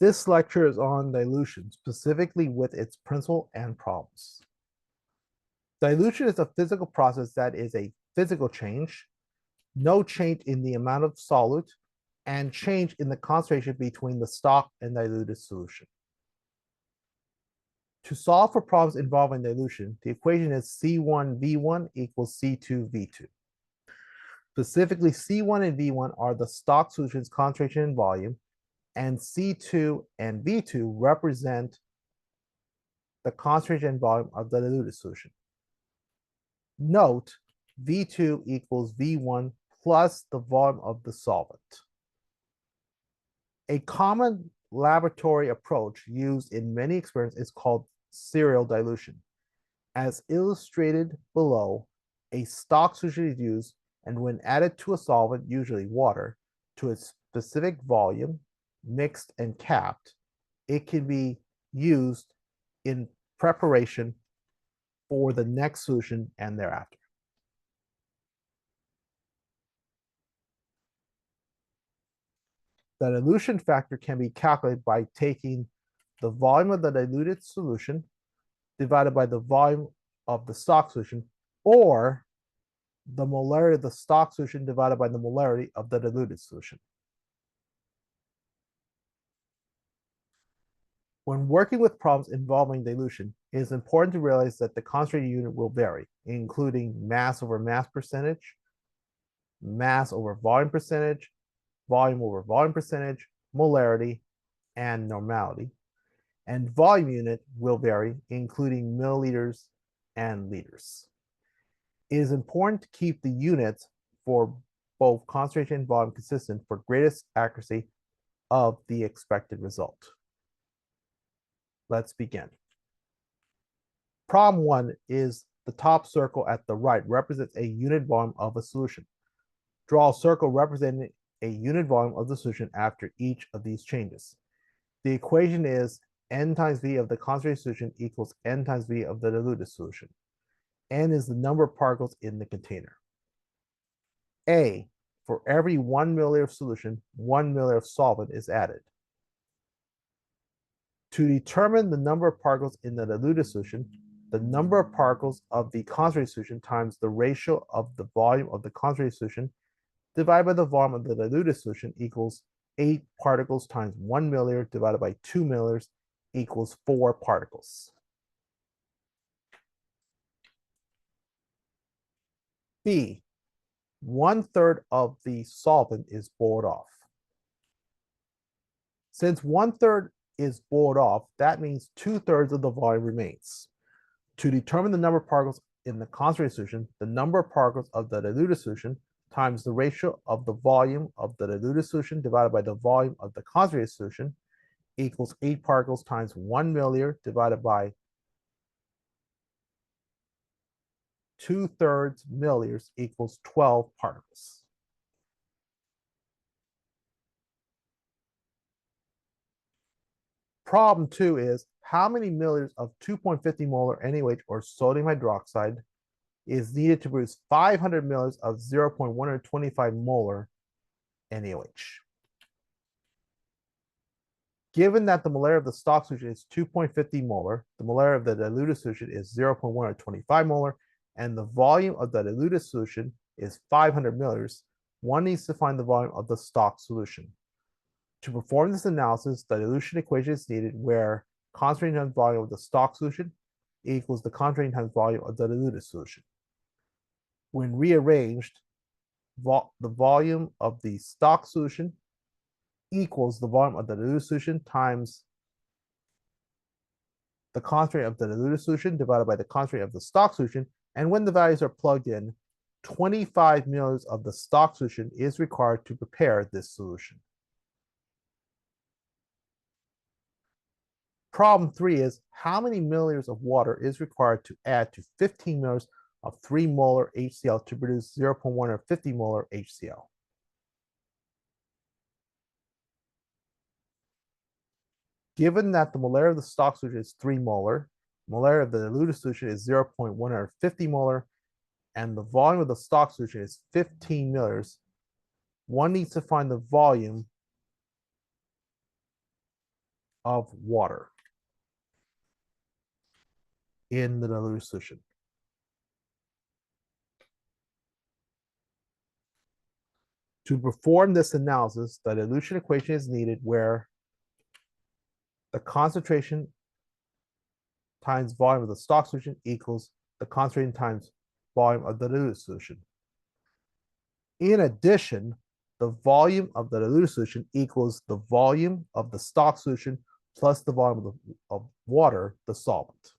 This lecture is on dilution, specifically with its principle and problems. Dilution is a physical process that is a physical change, no change in the amount of solute, and change in the concentration between the stock and diluted solution. To solve for problems involving dilution, the equation is C1V1 equals C2V2. Specifically, C1 and V1 are the stock solution's concentration and volume, and C2 and V2 represent the concentration and volume of the diluted solution. Note, V2 equals V1 plus the volume of the solvent. A common laboratory approach used in many experiments is called serial dilution. As illustrated below, a stock solution is used, and when added to a solvent, usually water, to a specific volume, mixed and capped, it can be used in preparation for the next solution and thereafter. The dilution factor can be calculated by taking the volume of the diluted solution divided by the volume of the stock solution, or the molarity of the stock solution divided by the molarity of the diluted solution. When working with problems involving dilution, it is important to realize that the concentrated unit will vary, including mass over mass percentage, mass over volume percentage, volume over volume percentage, molarity, and normality. And volume unit will vary, including milliliters and liters. It is important to keep the units for both concentration and volume consistent for greatest accuracy of the expected result. Let's begin. Problem 1 is the top circle at the right represents a unit volume of a solution. Draw a circle representing a unit volume of the solution after each of these changes. The equation is N times V of the concentrated solution equals N times V of the diluted solution. N is the number of particles in the container. A, for every 1 milliliter of solution, 1 milliliter of solvent is added. To determine the number of particles in the diluted solution, the number of particles of the concentrated solution times the ratio of the volume of the concentrated solution divided by the volume of the diluted solution equals 8 particles times 1 milliliter divided by 2 milliliters equals 4 particles. B, 1/3 of the solvent is boiled off. Since 1/3 is boiled off, that means 2/3 of the volume remains. To determine the number of particles in the concentrated solution, the number of particles of the diluted solution times the ratio of the volume of the diluted solution divided by the volume of the concentrated solution equals 8 particles times 1 milliliter divided by 2/3 milliliters equals 12 particles. Problem 2 is how many milliliters of 2.50 molar NaOH or sodium hydroxide is needed to produce 500 milliliters of 0.125 molar NaOH. Given that the molarity of the stock solution is 2.50 molar, the molarity of the diluted solution is 0.125 molar, and the volume of the diluted solution is 500 milliliters, one needs to find the volume of the stock solution. To perform this analysis, the dilution equation is needed where concentration times volume of the stock solution equals the concentration times volume of the diluted solution. When rearranged, the volume of the stock solution equals the volume of the diluted solution times the concentration of the diluted solution divided by the concentration of the stock solution. And when the values are plugged in, 25 milliliters of the stock solution is required to prepare this solution. Problem 3 is how many milliliters of water is required to add to 15 milliliters of 3 molar HCl to produce 0.1 or 50 molar HCl. Given that the molarity of the stock solution is 3 molar, molarity of the diluted solution is 0.1 or 50 molar, and the volume of the stock solution is 15 milliliters, one needs to find the volume of water in the diluted solution. To perform this analysis, the dilution equation is needed where the concentration times volume of the stock solution equals the concentration times volume of the diluted solution. In addition, the volume of the diluted solution equals the volume of the stock solution plus the volume of water, the solvent.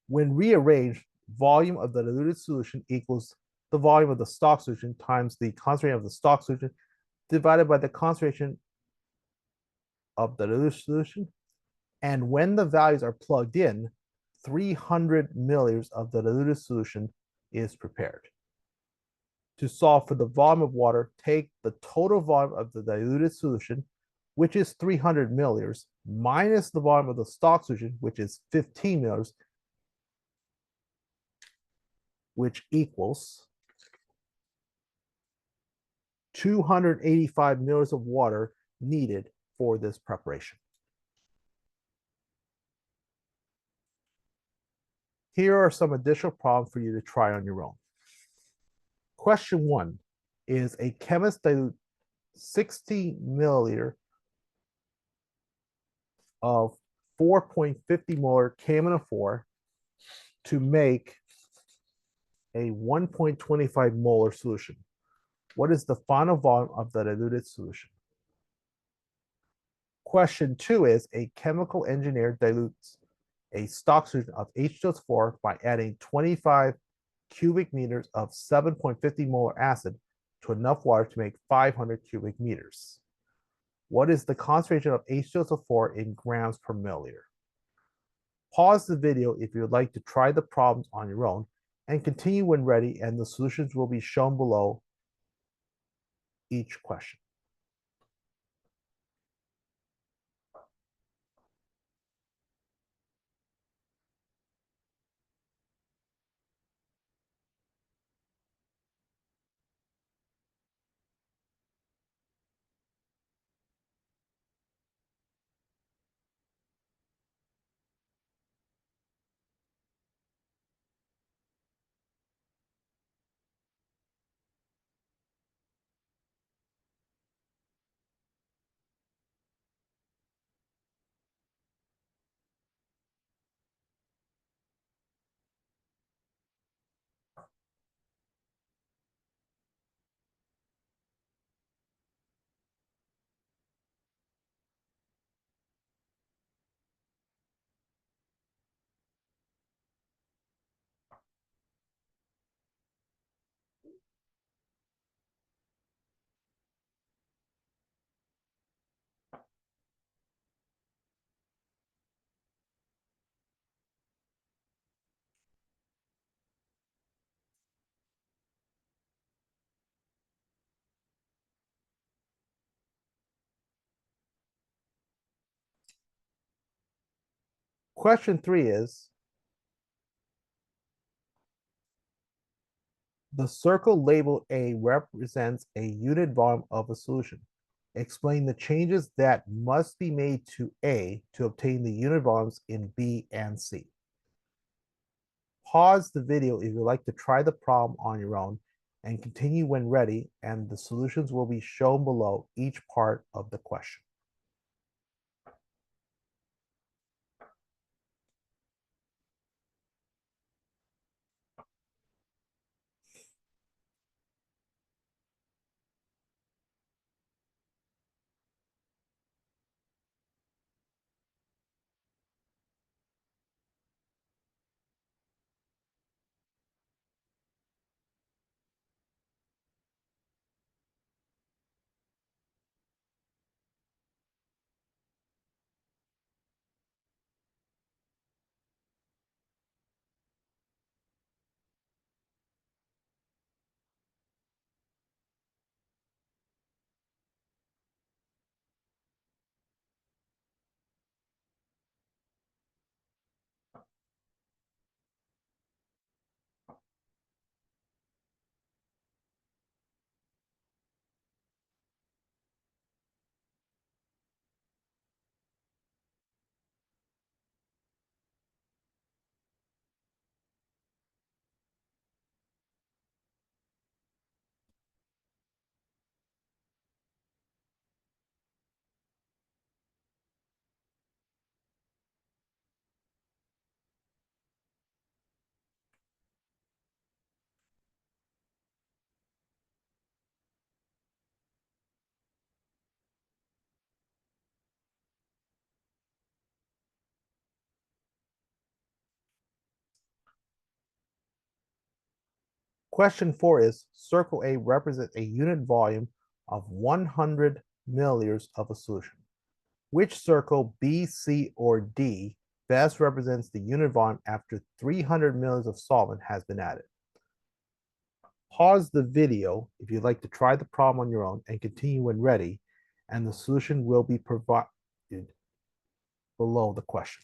When rearranged, volume of the diluted solution equals the volume of the stock solution times the concentration of the stock solution divided by the concentration of the diluted solution. And when the values are plugged in, 300 milliliters of the diluted solution is prepared. To solve for the volume of water, take the total volume of the diluted solution, which is 300 milliliters, minus the volume of the stock solution, which is 15 milliliters, which equals 285 milliliters of water needed for this preparation. Here are some additional problems for you to try on your own. Question 1 is a chemist dilute 60 milliliter of 4.50 molar KMnO4 to make a 1.25 molar solution. What is the final volume of the diluted solution? Question 2 is a chemical engineer dilutes a stock solution of H2O4 by adding 25 cubic meters of 7.50 molar acid to enough water to make 500 cubic meters. What is the concentration of H2O4 in grams per milliliter? Pause the video if you would like to try the problems on your own and continue when ready, and the solutions will be shown below each question. Question 3 is, the circle labeled A represents a unit volume of a solution. Explain the changes that must be made to A to obtain the unit volumes in B and C. Pause the video if you'd like to try the problem on your own and continue when ready, and the solutions will be shown below each part of the question. Question 4 is, circle A represents a unit volume of 100 milliliters of a solution. Which circle, B, C, or D, best represents the unit volume after 300 milliliters of solvent has been added? Pause the video if you'd like to try the problem on your own and continue when ready, and the solution will be provided below the question.